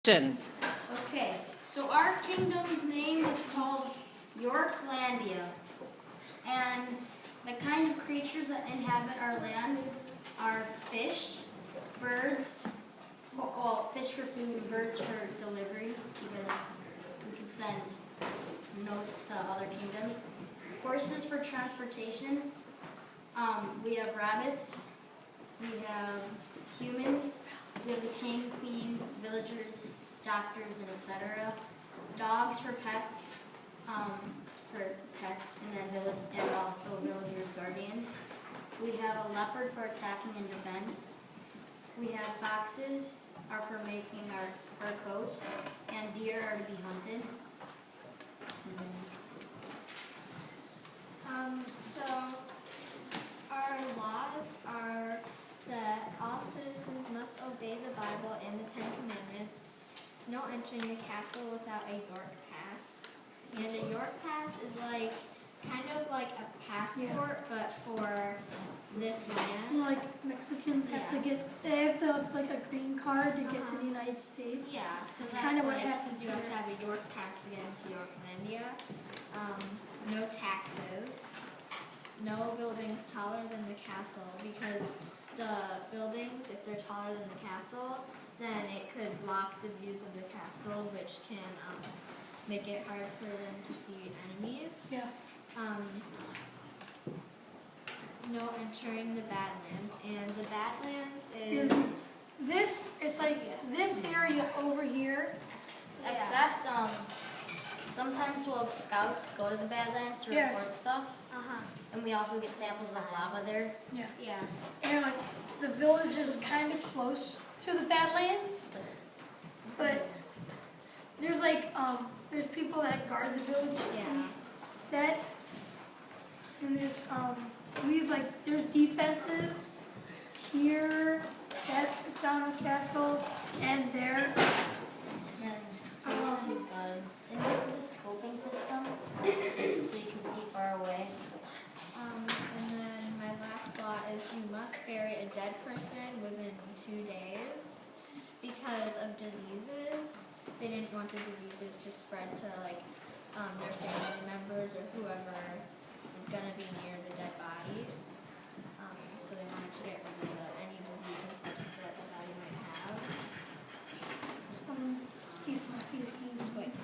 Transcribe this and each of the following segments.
Okay, so our kingdom's name is called Yorklandia, and the kind of creatures that inhabit our land are fish, birds, well, fish for food and birds for delivery, because we can send notes to other kingdoms. Horses for transportation. We have rabbits. We have humans. We have the king, queen, villagers, doctors, and etc. Dogs for pets, and also villagers' guardians. We have a leopard for attacking and defense. We have foxes are for making our fur coats, and deer are to be hunted. So our laws are that all citizens must obey the Bible and the Ten Commandments, no entering the castle without a York pass. And a York pass is kind of like a passport, but for this land. Like Mexicans have a green card to get to the United States. Yeah, so that's that's kind of what happens you here. have to have a York pass to get into Yorklandia. No taxes. No buildings taller than the castle, because the buildings, if they're taller than the castle, then it could block the views of the castle, which can make it hard for them to see enemies. Yeah. No entering the Badlands, and the Badlands is It's like this area over here. Except, sometimes we'll have scouts go to the Badlands to report stuff, and we also get samples of lava there. Yeah. yeah. And like the village is kind of close to the Badlands, but there's there's people that guard the village. Yeah. And there's there's defenses here at the town of Castle and there. And there's two guns. And this is the scoping system, so you can see far away. And then my last law is you must bury a dead person within 2 days because of diseases. They didn't want the diseases to spread to their family members or whoever is going to be near the dead body. So they wanted to get rid of any diseases that the body might have. He's not see the king twice.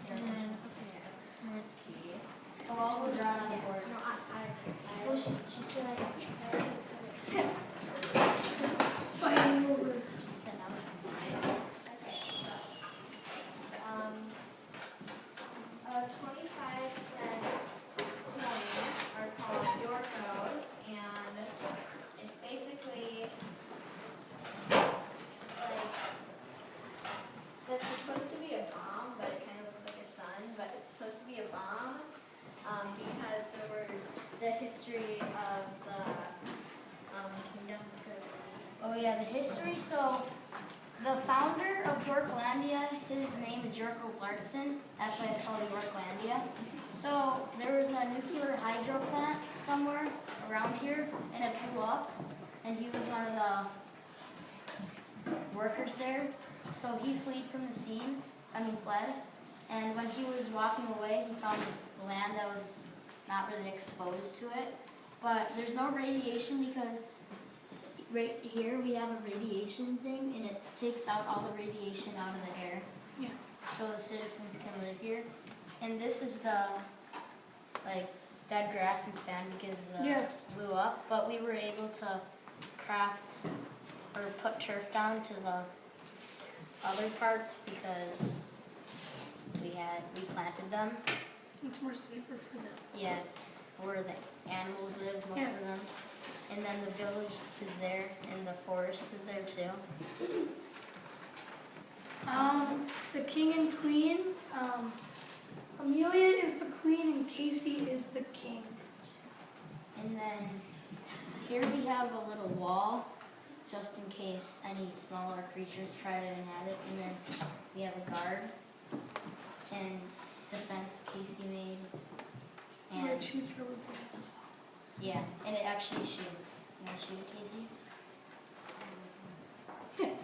And then, okay, let's see. Oh, I'll go draw on the board. No, Well, she said I Fighting over. She said that was nice. Okay, so 25 cents coins are called Yorkos, and it's basically that's supposed to be a bomb, but it kind of looks like a sun, but it's supposed to be a bomb because there were the history of the kingdom. Oh yeah, the history. So the founder of Yorklandia, his name is Yorko Larson. That's why it's called Yorklandia. So there was a nuclear hydro plant somewhere around here, and it blew up. And he was one of the workers there. So he fled from the scene. Fled. And when he was walking away, he found this land that was not really exposed to it. But there's no radiation because right here we have a radiation thing, and it takes out all the radiation out of the air. Yeah. So the citizens can live here. And this is the dead grass and sand because it blew up. But we were able to craft or put turf down to the other parts because we planted them. It's more safer for them. Yeah, it's where the animals live, most of them. And then the village is there, and the forest is there too. The king and queen. Amelia is the queen and Casey is the king. And then here we have a little wall, just in case any smaller creatures try to inhabit. And then we have a guard and defense Casey made. Where And it shoots rubber bullets. yeah, and it actually shoots. You want to shoot it, Casey?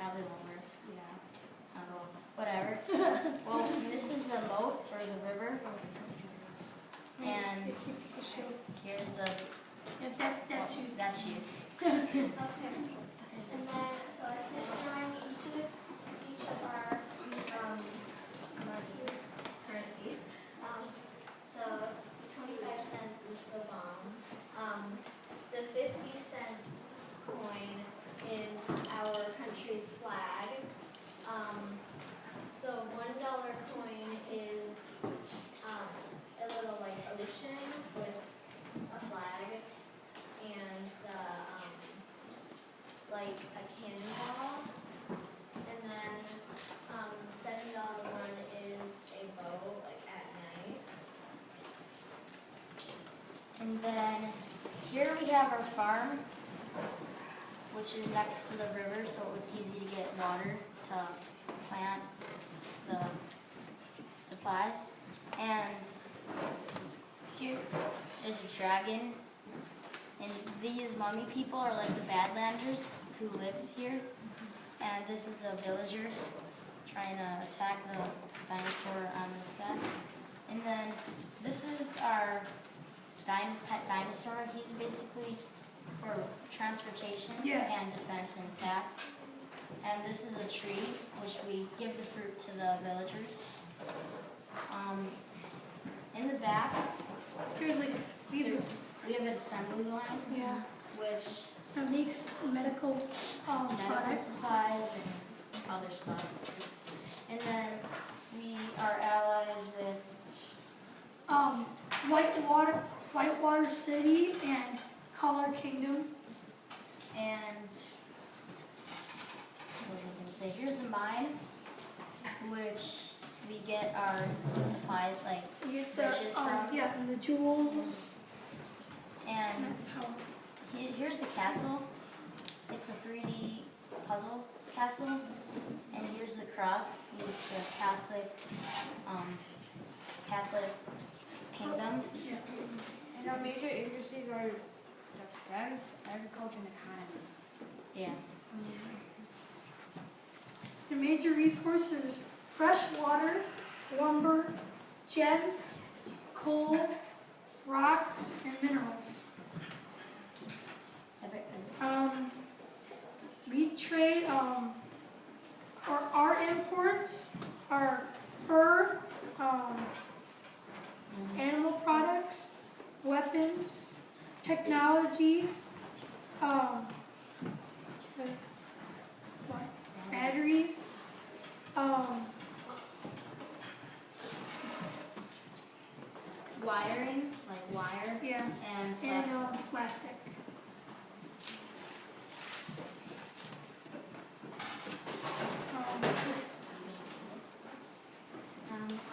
probably won't work. Yeah. I don't know. Whatever. Well, this is the moat or the river, and here's the Yeah, that shoots. that shoots. Okay. And then, so I finished drawing each of our money currency. So 25 cents is the bomb. The 50 cents coin is our country's flag. The $1 coin is a little like ocean with a flag, and the like a cannonball, and then $7 one is a boat like at night. And then here we have our farm, which is next to the river, so it's easy to get water to plant the supplies. And here is a dragon. And these mummy people are like the Badlanders who live here. And this is a villager trying to attack the dinosaur on this guy. And then this is our pet dinosaur. He's basically for transportation and defense and attack. And this is a tree, which we give the fruit to the villagers. In the back, Here's like we have an assembly line, which it makes medical medical products. supplies and other stuff. And then we are allies with Whitewater City and Color Kingdom. and what was I going to say? Here's the mine, which we get our supplies like You get riches from. and the jewels. And That's how. here's the castle. It's a 3D puzzle castle. And here's the cross. It's a Catholic kingdom. Yeah. And our major industries are defense, agriculture, and economy. Yeah. The major resources: fresh water, lumber, gems, coal, rocks, and minerals. We trade, our imports are fur, animal products, weapons, technology, batteries, Wiring, like wire, and plastic. plastic.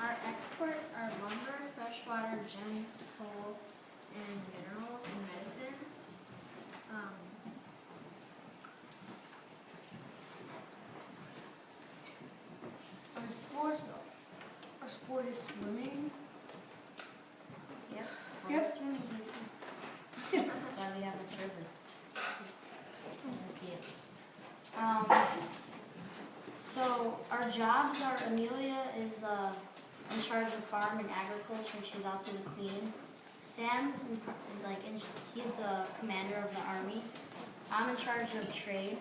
Our exports are lumber, fresh water, gems, coal, and minerals and medicine. Our sport is swimming. Yep. Yep. Swimming places. That's why we have this river. See it. So our jobs are Amelia is in charge of farm and agriculture, and she's also the queen. Sam's he's the commander of the army. I'm in charge of trade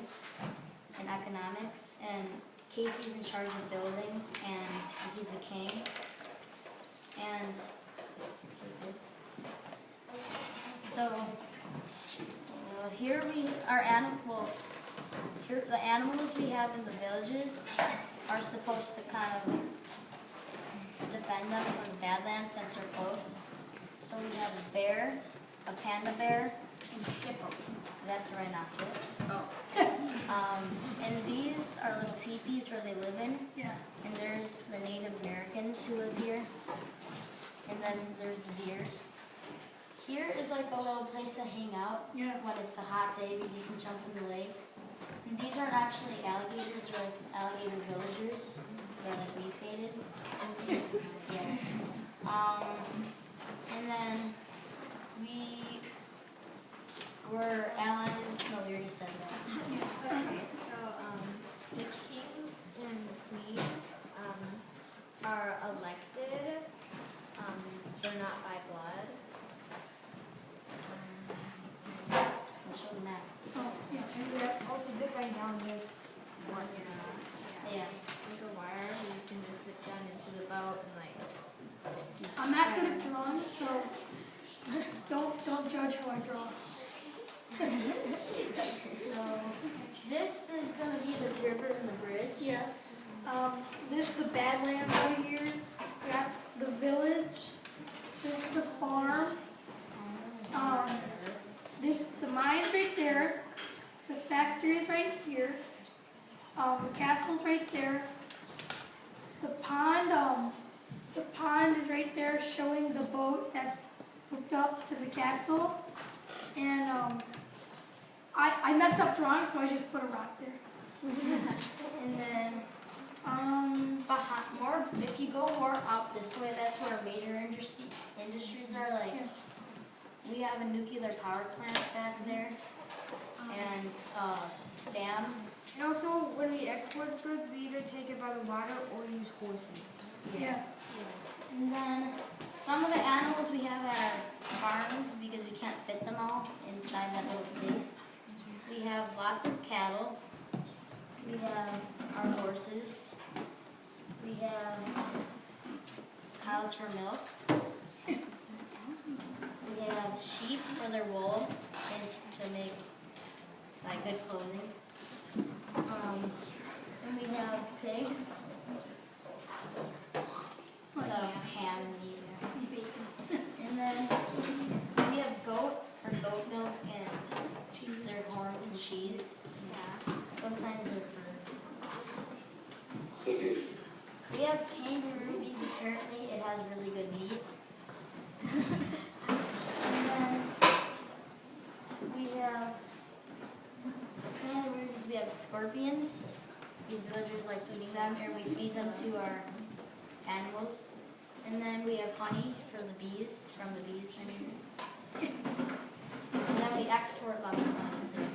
and economics, and Casey's in charge of building, and he's the king. And take this. So here the animals we have in the villages are supposed to kind of defend them from the Badlands since they're close. So we have a bear, a panda bear, and a hippo. That's a rhinoceros. And these are little teepees where they live in. Yeah. And there's the Native Americans who live here. And then there's the deer. Here is like a little place to hang out when it's a hot day because you can jump in the lake. And these aren't actually alligators, they're like alligator villagers. They're like mutated. Yeah. And then we're allies. No, we already said that. Okay, so the down this one. Yeah. There's a wire where you can just sit down into the boat and like. I'm not good at drawing, so don't judge how I draw. So this is gonna be the river and the bridge. Yes. This is the Badlands over here. We got the village. This is the farm. The mine's right there. The factory is right here. The castle's right there. The pond is right there, showing the boat that's hooked up to the castle. And I messed up drawing, so I just put a rock there. And then if you go more up this way, that's where major industries are. Like we have a nuclear power plant back there, and dam. And also, when we export goods, we either take it by the water or use horses. Yeah. And then some of the animals we have at our farms, because we can't fit them all inside that little space. We have lots of cattle. We have our horses. We have cows for milk. We have sheep for their wool and to make like good clothing. And we have pigs. So ham and meat. And then we have goat for goat milk and their horns and cheese. Yeah. Sometimes they're fur. We have kangaroo because apparently it has really good meat. And then we have kangaroos, we have scorpions. These villagers like eating them, and we feed them to our animals. And then we have honey for the bees, from the bees. And then we export lots of honey too.